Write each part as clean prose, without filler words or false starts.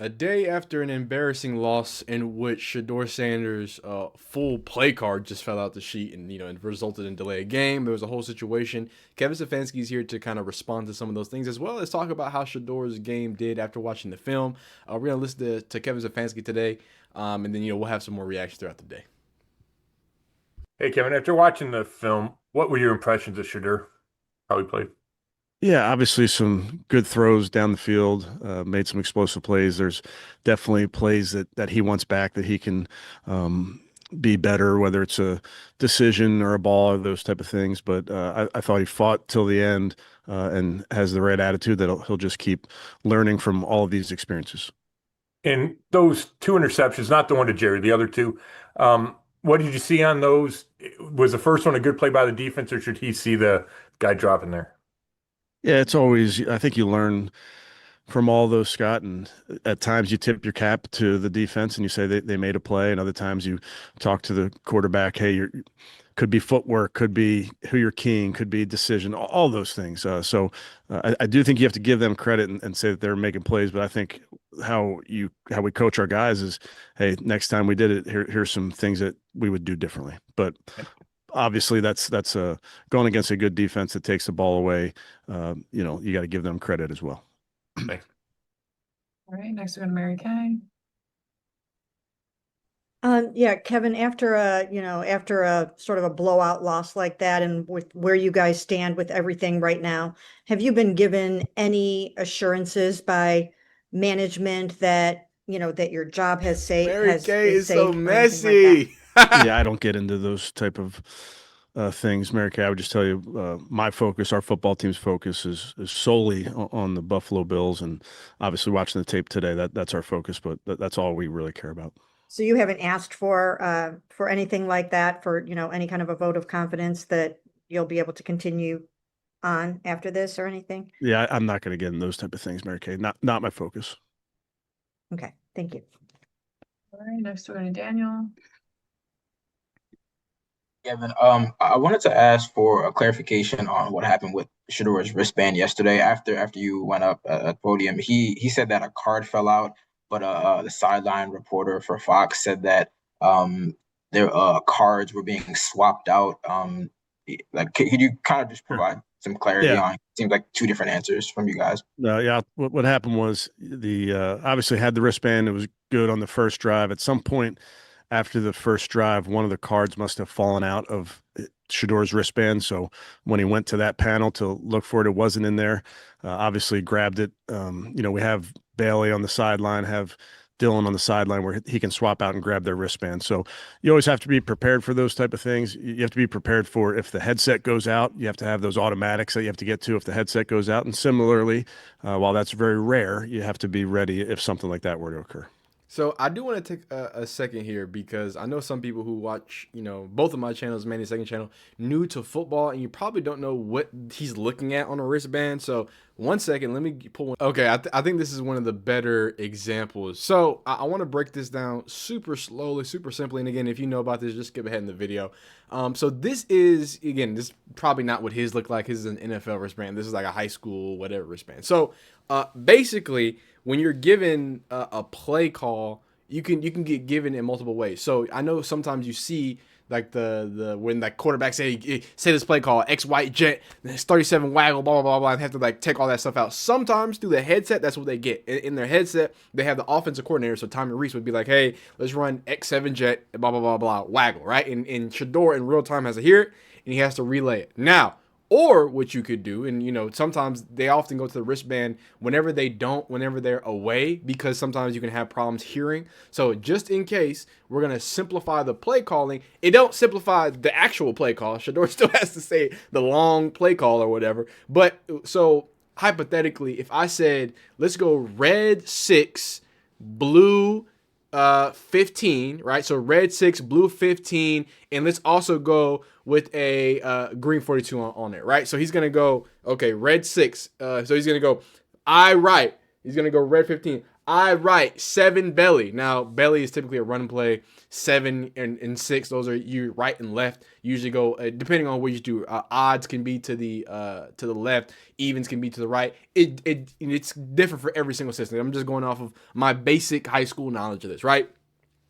A day after an embarrassing loss in which Shedeur Sanders' full play card just fell out the sheet and and resulted in delay a game. There was a whole situation. Kevin Zafanski is here to kind of respond to some of those things as well as talk about how Shedeur's game did after watching the film. We're gonna listen to Kevin Zafanski today, and then we'll have some more reactions throughout the day. Hey, Kevin, after watching the film, what were your impressions of Shedeur? How he played? Yeah, obviously some good throws down the field, made some explosive plays. There's definitely plays that he wants back that he can be better, whether it's a decision or a ball or those type of things. But I thought he fought till the end and has the right attitude that he'll just keep learning from all of these experiences. And those two interceptions, not the one to Jerry, the other two, what did you see on those? Was the first one a good play by the defense, or should he see the guy dropping there? Yeah, it's always, I think you learn from all those, Scott. And at times you tip your cap to the defense and you say they made a play. And other times you talk to the quarterback, hey, could be footwork, could be who you're keying, could be decision, all those things. I do think you have to give them credit and say that they're making plays. But I think how we coach our guys is, hey, next time we did it, here's some things that we would do differently. But obviously that's going against a good defense that takes the ball away. You got to give them credit as well. Thanks. All right, next we're going to Mary Kay. Yeah, Kevin, after a sort of a blowout loss like that and with where you guys stand with everything right now, have you been given any assurances by management that, that your job Mary Kay is is so safe or anything like that? messy. Yeah, I don't get into those type of things, Mary Kay. I would just tell you, my focus, our football team's focus is solely on the Buffalo Bills, and obviously watching the tape today, that's our focus. But that's all we really care about. So you haven't asked for anything like that, for, any kind of a vote of confidence that you'll be able to continue on after this or anything? Yeah, I'm not going to get in those type of things, Mary Kay. Not my focus. Okay, thank you. All right, next we're going to Daniel. Kevin, I wanted to ask for a clarification on what happened with Shedeur's wristband yesterday. After you went up at the podium, he said that a card fell out, but the sideline reporter for Fox said that their cards were being swapped out. Like, could you kind of just provide some clarity Yeah. on? It seems like two different answers from you guys. No, yeah. What happened was the obviously had the wristband. It was good on the first drive. At some point after the first drive, one of the cards must have fallen out of Shedeur's wristband. So when he went to that panel to look for it, it wasn't in there. Obviously grabbed it. We have Bailey on the sideline, have Dylan on the sideline where he can swap out and grab their wristband. So you always have to be prepared for those type of things. You have to be prepared for if the headset goes out, you have to have those automatics that you have to get to if the headset goes out. And similarly, while that's very rare, you have to be ready if something like that were to occur. So I do want to take a second here because I know some people who watch, both of my channels, Manny's second channel, new to football, and you probably don't know what he's looking at on a wristband. So 1 second, let me pull one. Okay, I think this is one of the better examples. So I want to break this down super slowly, super simply. And again, if you know about this, just skip ahead in the video. So this is, again, this is probably not what his look like. His is an NFL wristband. This is like a high school, whatever wristband. So basically, when you're given a play call, you can get given in multiple ways. So I know sometimes you see like the when like quarterback say this play call X white jet 37 waggle blah blah blah blah and have to like take all that stuff out. Sometimes through the headset, that's what they get. In their headset, they have the offensive coordinator. So Tommy Reese would be like, hey, let's run X7 jet blah blah blah blah waggle, right? And Shedeur in real time has to hear it and he has to relay it. Now, or what you could do, and sometimes they often go to the wristband whenever they're away, because sometimes you can have problems hearing. So just in case, we're gonna simplify the play calling. It don't simplify the actual play call. Shedeur still has to say the long play call or whatever. But so hypothetically, if I said, let's go red 6, blue 15, right? So red 6, blue 15, and let's also go with a green 42 on it, right? So he's gonna go, okay, red 6. So he's gonna go, I right. He's gonna go red 15. Right. 7 belly. Now, belly is typically a run play. 7 and 6, those are you right and left. Usually go depending on what you do. Odds can be to the left. Evens can be to the right. It's different for every single system. I'm just going off of my basic high school knowledge of this, right?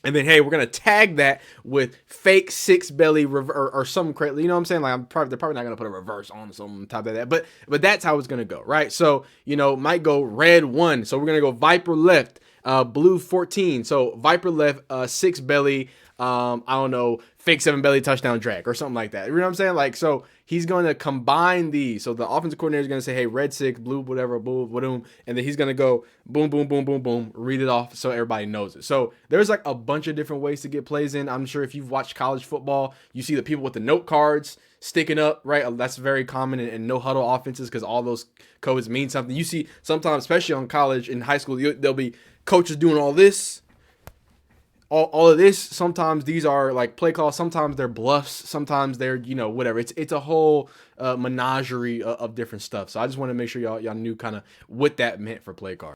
And then, hey, we're gonna tag that with fake 6 belly or something crazy. You know what I'm saying? Like, they're probably not gonna put a reverse on something on top of that. But that's how it's gonna go, right? So might go red 1. So we're gonna go Viper left, blue 14. So Viper left, 6 belly. I don't know, fake 7 belly touchdown drag or something like that. You know what I'm saying? Like, so he's going to combine these. So the offensive coordinator is going to say, hey, red 6, blue, whatever, boom, boom. And then he's going to go boom, boom, boom, boom, boom, read it off so everybody knows it. So there's like a bunch of different ways to get plays in. I'm sure if you've watched college football, you see the people with the note cards sticking up, right? That's very common in no huddle offenses because all those codes mean something. You see sometimes, especially on college and high school, there'll be coaches doing all this. All of this, sometimes these are like play calls, sometimes they're bluffs, sometimes they're, whatever. It's a whole menagerie of different stuff. So I just want to make sure y'all knew kind of what that meant for play card.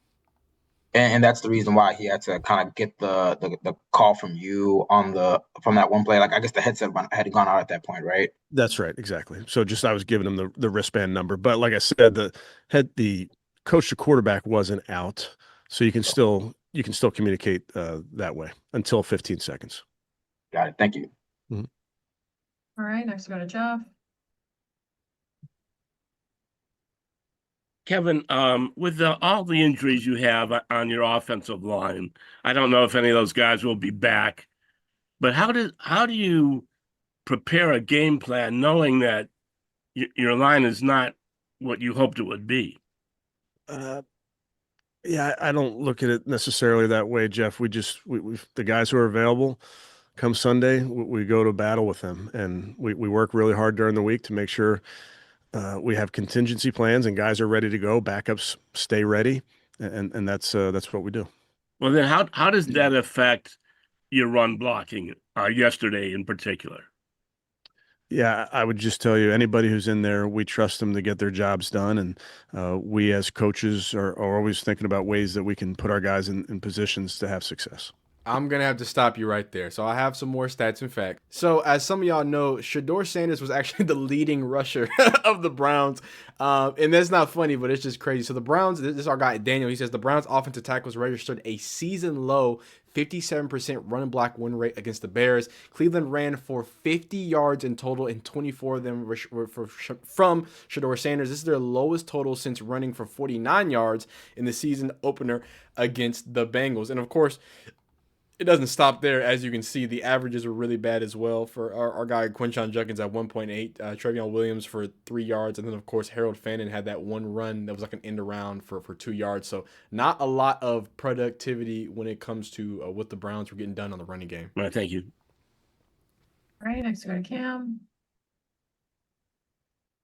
And that's the reason why he had to kind of get the call from you from that one play. Like, I guess the headset had gone out at that point, right? That's right, exactly. So just I was giving him the wristband number, but like I said, the coach to quarterback wasn't out, so you can still communicate that way until 15 seconds. Got it. Thank you. All right, next we go to Jeff. Kevin, with all the injuries you have on your offensive line, I don't know if any of those guys will be back, but how do you prepare a game plan knowing that your line is not what you hoped it would be? Yeah, I don't look at it necessarily that way, Jeff. We the guys who are available come Sunday, we go to battle with them, and we work really hard during the week to make sure we have contingency plans and guys are ready to go. Backups stay ready, and that's what we do. Well, then how does that affect your run blocking yesterday in particular? Yeah, I would just tell you, anybody who's in there, we trust them to get their jobs done. And we as coaches are always thinking about ways that we can put our guys in positions to have success. I'm going to have to stop you right there. So I have some more stats and facts. So as some of y'all know, Shedeur Sanders was actually the leading rusher of the Browns. And that's not funny, but it's just crazy. So the Browns, this is our guy, Daniel. He says the Browns offensive tackles registered a season low 57% run and block win rate against the Bears. Cleveland ran for 50 yards in total, and 24 of them were from Shedeur Sanders. This is their lowest total since running for 49 yards in the season opener against the Bengals. And of course, it doesn't stop there. As you can see, the averages were really bad as well for our guy Quinshon Judkins at 1.8, Trevion Williams for 3 yards, and then of course Harold Fannin had that one run that was like an end around for 2 yards. So not a lot of productivity when it comes to what the Browns were getting done on the running game. All right, thank you. All right, next we go to Cam.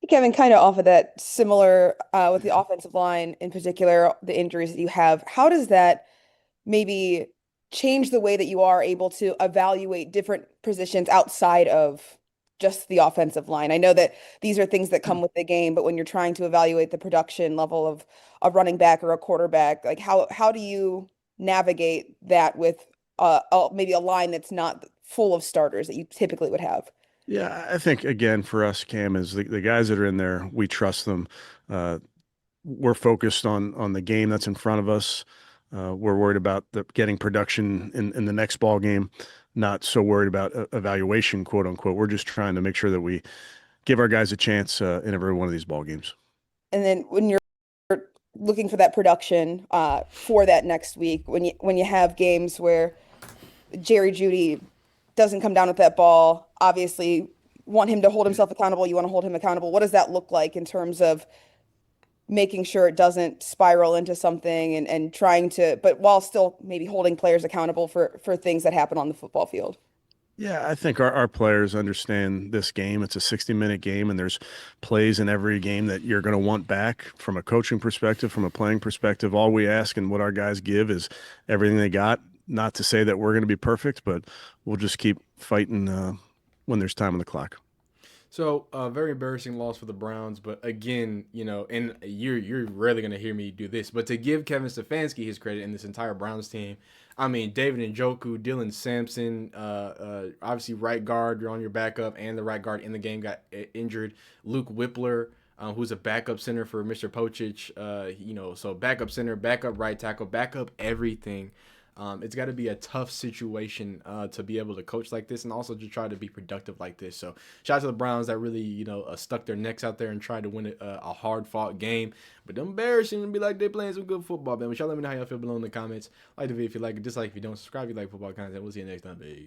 Kevin, kind of off of that, similar with the offensive line in particular, the injuries that you have, how does that maybe change the way that you are able to evaluate different positions outside of just the offensive line? I know that these are things that come with the game, but when you're trying to evaluate the production level of a running back or a quarterback, like how do you navigate that with maybe a line that's not full of starters that you typically would have? Yeah, I think, again, for us, Cam, is the guys that are in there, we trust them. We're focused on the game that's in front of us. We're worried about getting production in the next ball game, not so worried about evaluation, quote unquote. We're just trying to make sure that we give our guys a chance in every one of these ball games. And then when you're looking for that production for that next week, when you have games where Jerry Jeudy doesn't come down with that ball, obviously want him to hold himself accountable. You want to hold him accountable. What does that look like in terms of making sure it doesn't spiral into something and trying to, but while still maybe holding players accountable for things that happen on the football field? Yeah, I think our players understand this game. It's a 60-minute game, and there's plays in every game that you're going to want back from a coaching perspective, from a playing perspective. All we ask and what our guys give is everything they got. Not to say that we're going to be perfect, but we'll just keep fighting when there's time on the clock. So, very embarrassing loss for the Browns, but again, and you're rarely gonna hear me do this, but to give Kevin Stefanski his credit in this entire Browns team, I mean David Njoku, Dylan Sampson, obviously right guard, you're on your backup, and the right guard in the game got injured. Luke Whippler, who's a backup center for Mr. Pocic, so backup center, backup right tackle, backup everything. It's got to be a tough situation to be able to coach like this and also to try to be productive like this. So shout out to the Browns that really, stuck their necks out there and tried to win a hard fought game. But embarrassing to be like they're playing some good football, man. But y'all let me know how y'all feel below in the comments. Like the video if you like it, dislike if you don't, subscribe if you like football content. We'll see you next time, baby.